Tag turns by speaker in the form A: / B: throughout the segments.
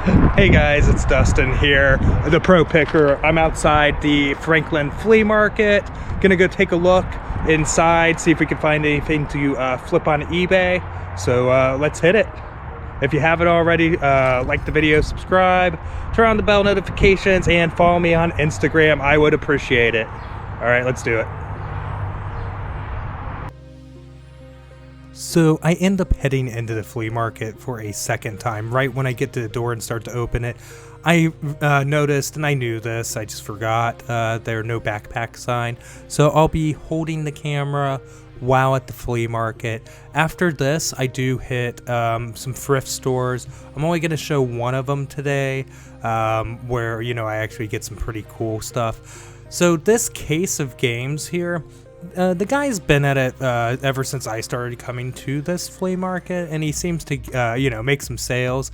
A: Hey guys, it's Dustin here, the Pro Picker. I'm outside the Franklin Flea Market. Gonna go take a look inside, see if we can find anything to flip on eBay. So let's hit it. If you haven't already, like the video, subscribe, turn on the bell notifications, and follow me on Instagram. I would appreciate it. All right, let's do it. So I end up heading into the flea market for a second time. Right when I get to the door and start to open it, I noticed, and I knew this, I just forgot, there are no backpack sign. So I'll be holding the camera while at the flea market. After this, I do hit some thrift stores. I'm only going to show one of them today, where, you know, I actually get some pretty cool stuff. So this case of games here, the guy's been at it ever since I started coming to this flea market, and he seems to, you know, make some sales,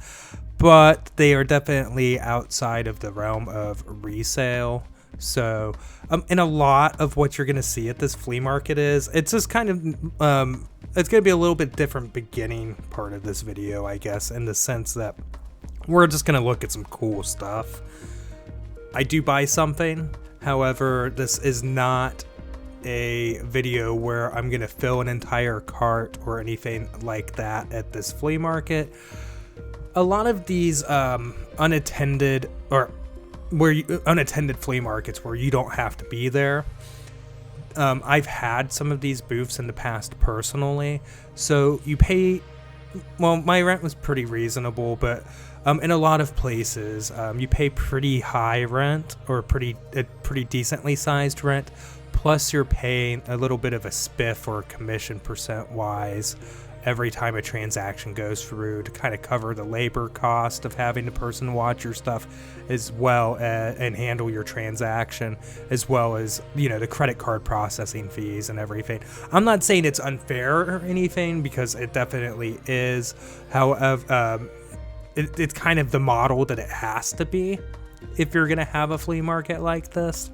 A: but they are definitely outside of the realm of resale. So, and a lot of what you're going to see at this flea market it's just kind of, it's going to be a little bit different beginning part of this video, I guess, in the sense that we're just going to look at some cool stuff. I do buy something, however, this is not a video where I'm gonna fill an entire cart or anything like that at this flea market. A lot of these unattended flea markets where you don't have to be there, I've had some of these booths in the past personally, so you pay, well, my rent was pretty reasonable, but in a lot of places you pay pretty high rent, or pretty decently sized rent, plus you're paying a little bit of a spiff or a commission percent-wise every time a transaction goes through to kind of cover the labor cost of having the person watch your stuff, as well as, and handle your transaction, as well as, you know, the credit card processing fees and everything. I'm not saying it's unfair or anything, because it definitely is. However, it's kind of the model that it has to be if you're going to have a flea market like this.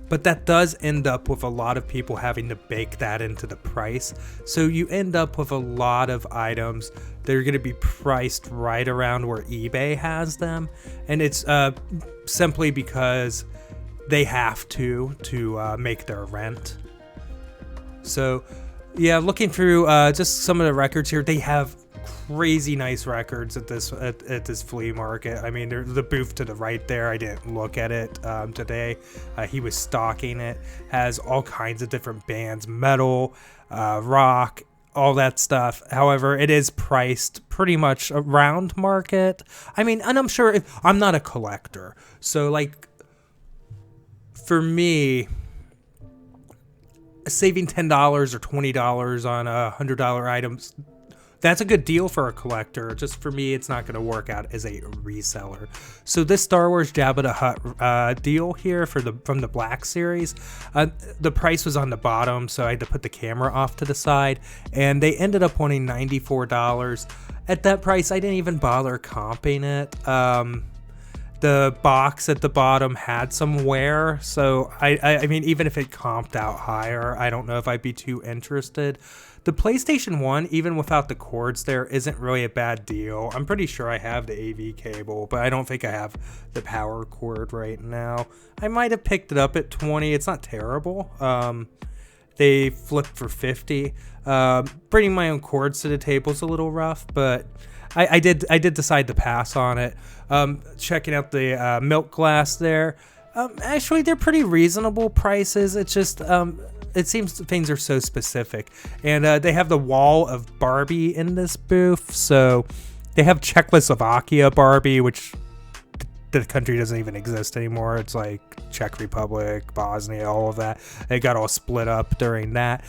A: But that does end up with a lot of people having to bake that into the price. So you end up with a lot of items that are going to be priced right around where eBay has them. And it's simply because they have to make their rent. So yeah, looking through just some of the records here, they have crazy nice records at this flea market. I mean, the booth to the right there, I didn't look at it today. He was stocking it. Has all kinds of different bands, metal, rock, all that stuff. However, it is priced pretty much around market. I mean, and I'm sure I'm not a collector, so like for me, saving $10 or $20 on $100 items, that's a good deal for a collector. Just for me, it's not going to work out as a reseller. So this Star Wars Jabba the Hutt deal here from the Black Series, the price was on the bottom, so I had to put the camera off to the side, and they ended up wanting $94. At that price, I didn't even bother comping it. The box at the bottom had some wear, so I mean, even if it comped out higher, I don't know if I'd be too interested. The PlayStation 1, even without the cords there, isn't really a bad deal. I'm pretty sure I have the AV cable, but I don't think I have the power cord right now. I might have picked it up at 20. It's not terrible. They flipped for 50. Bringing my own cords to the table is a little rough, but I did decide to pass on it. Checking out the milk glass there. Actually, they're pretty reasonable prices. It's just it seems things are so specific, and they have the wall of Barbie in this booth. So they have Czechoslovakia Barbie, which the country doesn't even exist anymore. It's like Czech Republic, Bosnia, all of that. They got all split up during that.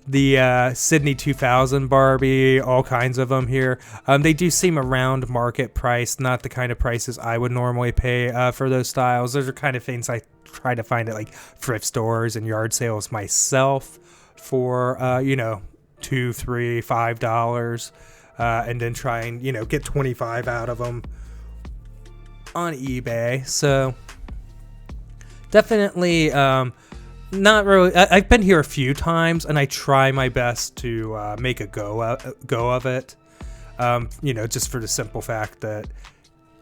A: The Sydney 2000 Barbie, all kinds of them here. They do seem around market price, not the kind of prices I would normally pay for those styles. Those are kind of things I try to find at like thrift stores and yard sales myself for you know, $2, $3, $5, and then try and, you know, get 25 out of them on eBay. So definitely not really. I've been here a few times, and I try my best to make a go of it. Just for the simple fact that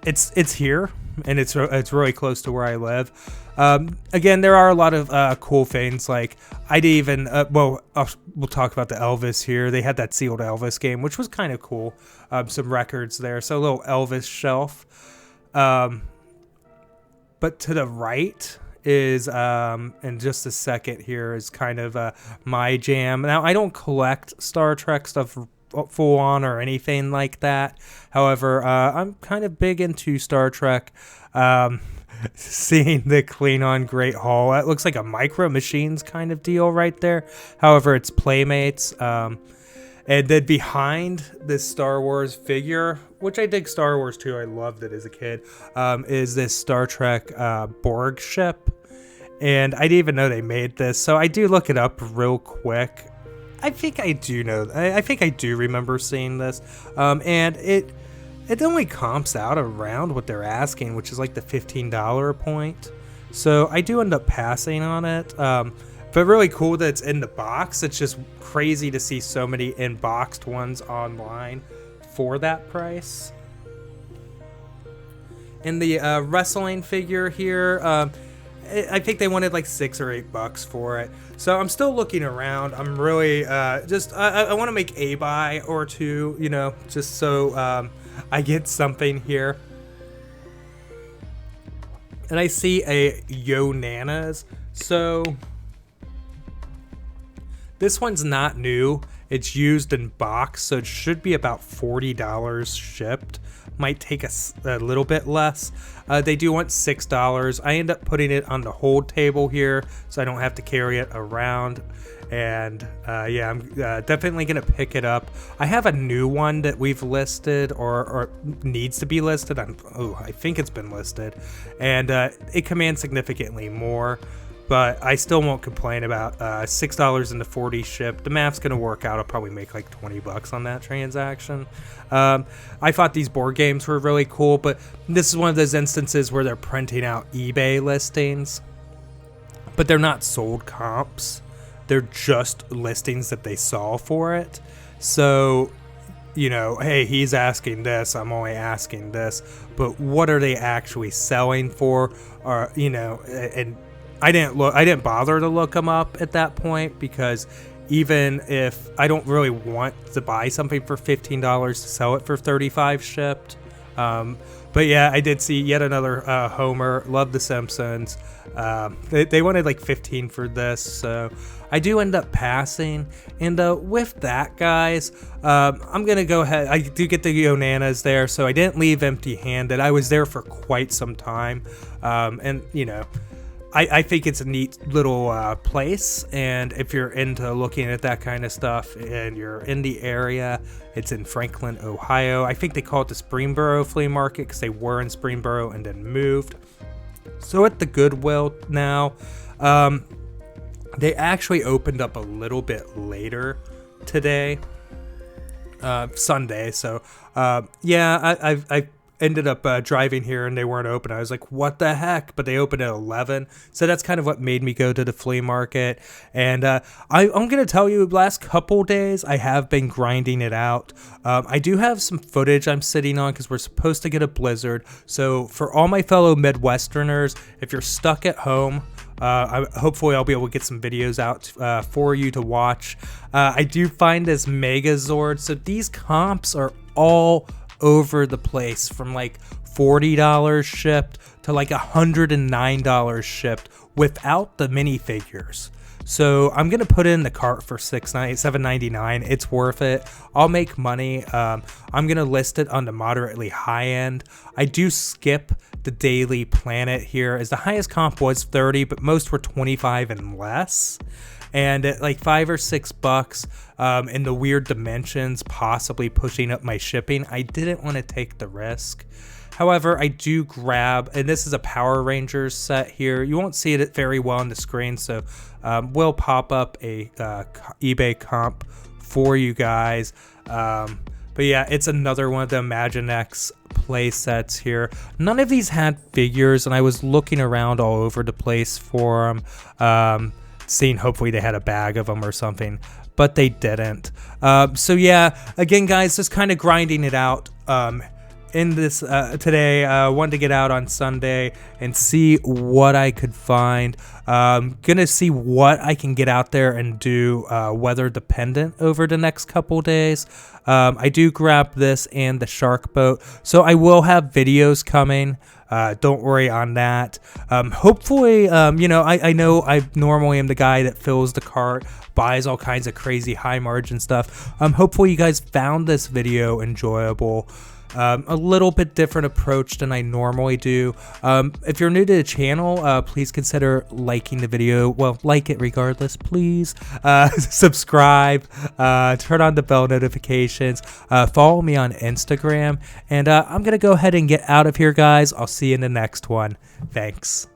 A: it's here, and it's really close to where I live. Again, there are a lot of cool things. Like I'd even we'll talk about the Elvis here. They had that sealed Elvis game, which was kind of cool. Some records there, so a little Elvis shelf. But to the right is in just a second here is kind of my jam. Now I don't collect Star Trek stuff full on or anything like that. However, I'm kind of big into Star Trek. Seeing the Klingon Great Hall, that looks like a Micro Machines kind of deal right there. However, it's Playmates. And then behind this Star Wars figure, which I dig Star Wars too, I loved it as a kid, is this Star Trek Borg ship. And I didn't even know they made this, so I do look it up real quick. I think I do know. I think I do remember seeing this, and it only comps out around what they're asking, which is like the $15 point. So I do end up passing on it, but really cool that it's in the box. It's just crazy to see so many in-boxed ones online for that price. And the wrestling figure here, I think they wanted like $6 or $8 for it. So I'm still looking around. I'm really I want to make a buy or two, just so I get something here. And I see a Yo Nanas. So this one's not new. It's used in box, so it should be about $40 shipped. Might take a little bit less. They do want $6. I end up putting it on the hold table here, so I don't have to carry it around. And I'm definitely gonna pick it up. I have a new one that we've listed or needs to be listed. I think it's been listed, and it commands significantly more. But I still won't complain about $6 into 40 shipped. The math's gonna work out. I'll probably make like $20 on that transaction. I thought these board games were really cool, but this is one of those instances where they're printing out eBay listings, but they're not sold comps. They're just listings that they saw for it. So, hey, he's asking this, I'm only asking this, but what are they actually selling for? Or, and I didn't bother to look them up at that point, because even if I don't really want to buy something for $15 to sell it for $35 shipped. But yeah, I did see yet another Homer. Love The Simpsons. They wanted like $15 for this, so I do end up passing. And with that, guys, I'm gonna go ahead. I do get the Yo Nanas there, so I didn't leave empty-handed. I was there for quite some time, and I think it's a neat little place, and if you're into looking at that kind of stuff and you're in the area, it's in Franklin, Ohio. I think they call it the Springboro Flea Market because they were in Springboro and then moved. So at the Goodwill now, they actually opened up a little bit later today, Sunday. So I ended up driving here and they weren't open. I was like, what the heck? But they opened at 11. So that's kind of what made me go to the flea market. And I'm going to tell you, last couple days, I have been grinding it out. I do have some footage I'm sitting on because we're supposed to get a blizzard. So for all my fellow Midwesterners, if you're stuck at home, hopefully I'll be able to get some videos out for you to watch. I do find this Megazord. So these comps are all over the place, from like $40 shipped to like $109 shipped without the minifigures. So I'm gonna put it in the cart for $7.99. It's worth it. I'll make money. I'm gonna list it on the moderately high end. I do skip the Daily Planet here, as the highest comp was 30, but most were 25 and less. And at like $5 or $6, in the weird dimensions, possibly pushing up my shipping, I didn't want to take the risk. However, I do grab, and this is a Power Rangers set here. You won't see it very well on the screen, so we'll pop up a eBay comp for you guys. But yeah, it's another one of the Imaginext play sets here. None of these had figures, and I was looking around all over the place for them. Seeing hopefully they had a bag of them or something, but they didn't. So yeah, again, guys, just kind of grinding it out. In this today, wanted to get out on Sunday and see what I could find. Gonna see what I can get out there and do weather dependent over the next couple days. I do grab this and the shark boat, so I will have videos coming. Don't worry on that. Hopefully, you know, I know I normally am the guy that fills the cart, buys all kinds of crazy high margin stuff. Hopefully you guys found this video enjoyable. A little bit different approach than I normally do. If you're new to the channel, please consider liking the video. Well, like it regardless, please. Subscribe, turn on the bell notifications, follow me on Instagram, and I'm gonna go ahead and get out of here, guys. I'll see you in the next one. Thanks.